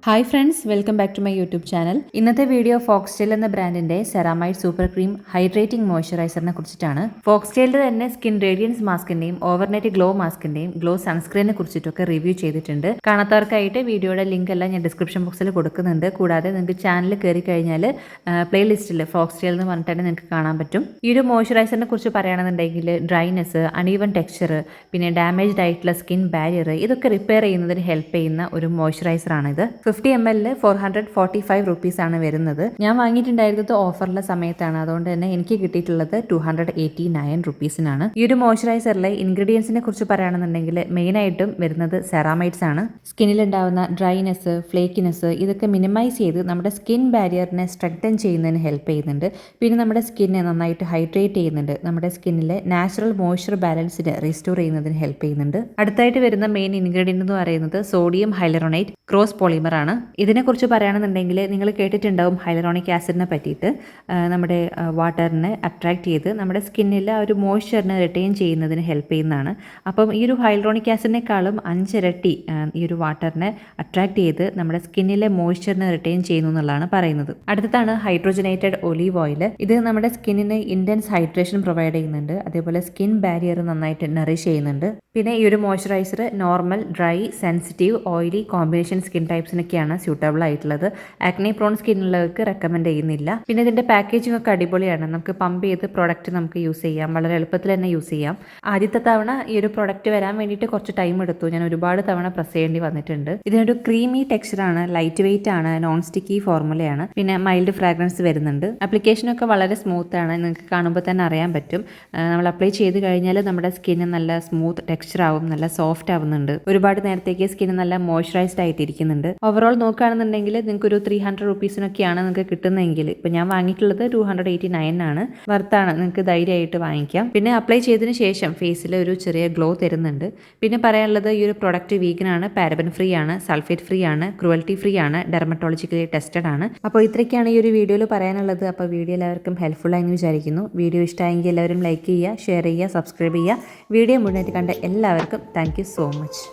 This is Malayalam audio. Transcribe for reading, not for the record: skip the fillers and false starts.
Hi friends, welcome back to my YouTube channel. ഇന്നത്തെ വീഡിയോ ഫോക്സ്ടെയിൽ എന്ന ബ്രാൻഡിന്റെ സെറാമൈഡ് സൂപ്പർ ക്രീം ഹൈഡ്രേറ്റിംഗ് മോയ്സ്ചറൈസറിനെ കുറിച്ചിട്ടാണ്. ഫോക്സ്ടെയിലിന്റെ തന്നെ സ്കിൻ റേഡിയൻസ് മാസ്കിന്റെയും ഓവർനൈറ്റ് ഗ്ലോ മാസ്കിന്റെയും ഗ്ലോ സൺസ്ക്രീനെ കുറിച്ചിട്ടൊക്കെ റിവ്യൂ ചെയ്തിട്ടുണ്ട്. കാണാത്തവർക്കായിട്ട് വീഡിയോയുടെ ലിങ്ക് എല്ലാം ഞാൻ ഡിസ്ക്രിപ്ഷൻ ബോക്സിൽ കൊടുക്കുന്നുണ്ട്. കൂടാതെ നിങ്ങൾക്ക് ചാനൽ കയറി കഴിഞ്ഞാൽ പ്ലേലിസ്റ്റിൽ ഫോക്സ്ടെയിൽ എന്ന് പറഞ്ഞിട്ട് തന്നെ നിങ്ങൾക്ക് കാണാൻ പറ്റും. ഈ ഒരു മോയ്സ്ചറൈസറിനെ കുറിച്ച് പറയുകയാണെന്നുണ്ടെങ്കിൽ ഡ്രൈനെസ്, അൺഈവൻ ടെക്സ്ചർ, പിന്നെ ഡാമേജ്ഡ് ആയിട്ടുള്ള സ്കിൻ ബാരിയർ ഇതൊക്കെ റിപ്പയർ ചെയ്യുന്നതിന് ഹെൽപ്പ് ചെയ്യുന്ന ഒരു മോയ്സ്ചറൈസറാണിത്. 50 ml 445 റുപ്പീസാണ് വരുന്നത്. ഞാൻ വാങ്ങിയിട്ടുണ്ടായിരുന്നത് ഓഫറിലെ സമയത്താണ്. അതുകൊണ്ട് തന്നെ എനിക്ക് കിട്ടിയിട്ടുള്ളത് 289 റുപ്പീസിനാണ്. ഈ ഒരു മോയ്സ്ചറൈസറിലെ ഇൻഗ്രീഡിയൻസിനെ കുറിച്ച് പറയുകയാണെന്നുണ്ടെങ്കിൽ മെയിനായിട്ടും വരുന്നത് സെറാമൈഡ്സ് ആണ്. സ്കിന്നിൽ ഉണ്ടാകുന്ന ഡ്രൈനെസ്, ഫ്ലേക്കിനെസ് ഇതൊക്കെ മിനിമൈസ് ചെയ്ത് നമ്മുടെ സ്കിൻ ബാരിയറിനെ സ്ട്രെങ്തൻ ചെയ്യുന്നതിന് ഹെൽപ്പ് ചെയ്യുന്നുണ്ട്. പിന്നെ നമ്മുടെ സ്കിന്നെ നന്നായിട്ട് ഹൈഡ്രേറ്റ് ചെയ്യുന്നുണ്ട്. നമ്മുടെ സ്കിന്നിലെ നാച്ചുറൽ മോയ്സ്ചർ ബാലൻസിനെ റീസ്റ്റോർ ചെയ്യുന്നതിന് ഹെൽപ്പ് ചെയ്യുന്നുണ്ട്. അടുത്തായിട്ട് വരുന്ന മെയിൻ ഇൻഗ്രീഡിയൻ്റ് എന്ന് പറയുന്നത് സോഡിയം ഹൈലറോണേറ്റ് ക്രോസ് പോളിമർ ആണ്. ഇതിനെക്കുറിച്ച് പറയുകയാണെന്നുണ്ടെങ്കിൽ നിങ്ങൾ കേട്ടിട്ടുണ്ടാവും ഹൈലറോണിക് ആസിഡിനെ പറ്റിയിട്ട്. നമ്മുടെ വാട്ടറിനെ അട്രാക്ട് ചെയ്ത് നമ്മുടെ സ്കിന്നിൽ ആ ഒരു മോയ്സ്ചറിനെ റിട്ടൈൻ ചെയ്യുന്നതിന് ഹെൽപ്പ് ചെയ്യുന്നതാണ്. അപ്പം ഈ ഒരു ഹൈലറോണിക് ആസിഡിനേക്കാളും 5 ഇരട്ടി ഈ ഒരു വാട്ടറിനെ അട്രാക്ട് ചെയ്ത് നമ്മുടെ സ്കിന്നിലെ മോയ്സ്ചറിനെ റിട്ടൈൻ ചെയ്യുന്നു എന്നുള്ളതാണ് പറയുന്നത്. അടുത്തതാണ് ഹൈഡ്രോജനേറ്റഡ് ഒലീവ് ഓയിൽ. ഇത് നമ്മുടെ സ്കിന്നിന് ഇൻറ്റൻസ് ഹൈഡ്രേഷൻ പ്രൊവൈഡ് ചെയ്യുന്നുണ്ട്. അതേപോലെ സ്കിൻ ബാരിയർ നന്നായിട്ട് നറിഷ് ചെയ്യുന്നുണ്ട്. പിന്നെ ഈ ഒരു moisturiser normal, dry, sensitive, oily combination skin ടൈപ്സിനൊക്കെയാണ് സ്യൂട്ടബിൾ ആയിട്ടുള്ളത്. ആക്നെ പ്രോൺ സ്കിന്നുള്ളവർക്ക് റെക്കമെൻഡ് ചെയ്യുന്നില്ല. പിന്നെ ഇതിന്റെ പാക്കേജിംഗ് ഒക്കെ അടിപൊളിയാണ്. നമുക്ക് പമ്പ് ചെയ്ത് പ്രോഡക്റ്റ് നമുക്ക് യൂസ് ചെയ്യാം, വളരെ എളുപ്പത്തിൽ തന്നെ യൂസ് ചെയ്യാം. ആദ്യത്തെ തവണ ഈ ഒരു പ്രോഡക്റ്റ് വരാൻ വേണ്ടിയിട്ട് കുറച്ച് ടൈം എടുത്തു. ഞാൻ ഒരുപാട് തവണ പ്രസ് ചെയ്യേണ്ടി വന്നിട്ടുണ്ട്. ഇതിനൊരു ക്രീമി ടെക്സ്ചറാണ്, ലൈറ്റ് വെയിറ്റ് ആണ്, നോൺ സ്റ്റിക്കി ഫോർമുലയാണ്, പിന്നെ മൈൽഡ് ഫ്രാഗ്രൻസ് വരുന്നുണ്ട്. ആപ്ലിക്കേഷനൊക്കെ വളരെ സ്മൂത്ത് ആണ്. നിങ്ങൾക്ക് കാണുമ്പോൾ തന്നെ അറിയാൻ പറ്റും. നമ്മൾ അപ്ലൈ ചെയ്ത് കഴിഞ്ഞാൽ നമ്മുടെ സ്കിന്ന് നല്ല സ്മൂത്ത് ടെക്സ്ചർ ആവും, നല്ല സോഫ്റ്റ് ആവുന്നുണ്ട്. ഒരുപാട് നേരത്തേക്ക് സ്കിന്ന് നല്ല മോയ്സ്ചറൈസ്ഡ് ആയിട്ടിരിക്കുന്നുണ്ട്. ഓവറോൾ നോക്കുകയാണെന്നുണ്ടെങ്കിൽ നിങ്ങൾക്ക് ഒരു 300 റുപ്പീസിനൊക്കെയാണ് നിങ്ങൾക്ക് കിട്ടുന്നതെങ്കിൽ, ഇപ്പം ഞാൻ വാങ്ങിയിട്ടുള്ളത് 289 ആണ്. വർത്താണ്, നിങ്ങൾക്ക് ധൈര്യമായിട്ട് വാങ്ങിക്കാം. പിന്നെ അപ്ലൈ ചെയ്തതിന് ശേഷം ഫേസിൽ ഒരു ചെറിയ ഗ്ലോ തരുന്നുണ്ട്. പിന്നെ പറയാനുള്ളത് ഈ ഒരു പ്രൊഡക്റ്റ് വീഗനാണ്, പാരബൻ ഫ്രീ ആണ്, സൾഫേറ്റ് ഫ്രീ ആണ്, ക്രുവൽറ്റി ഫ്രീ ആണ്, ഡെർമറ്റോളജിക്കലി ടെസ്റ്റഡ് ആണ്. അപ്പോൾ ഇത്രയൊക്കെയാണ് ഈ ഒരു വീഡിയോയിൽ പറയാനുള്ളത്. അപ്പോൾ വീഡിയോ എല്ലാവർക്കും ഹെൽപ്ഫുൾ ആയെന്ന് വിചാരിക്കുന്നു. വീഡിയോ ഇഷ്ടമായെങ്കിൽ എല്ലാവരും ലൈക്ക് ചെയ്യുക, ഷെയർ ചെയ്യുക, സബ്സ്ക്രൈബ് ചെയ്യുക. വീഡിയോ മുഴുവനായിട്ട് കണ്ട എല്ലാവർക്കും താങ്ക് യു സോ മച്ച്.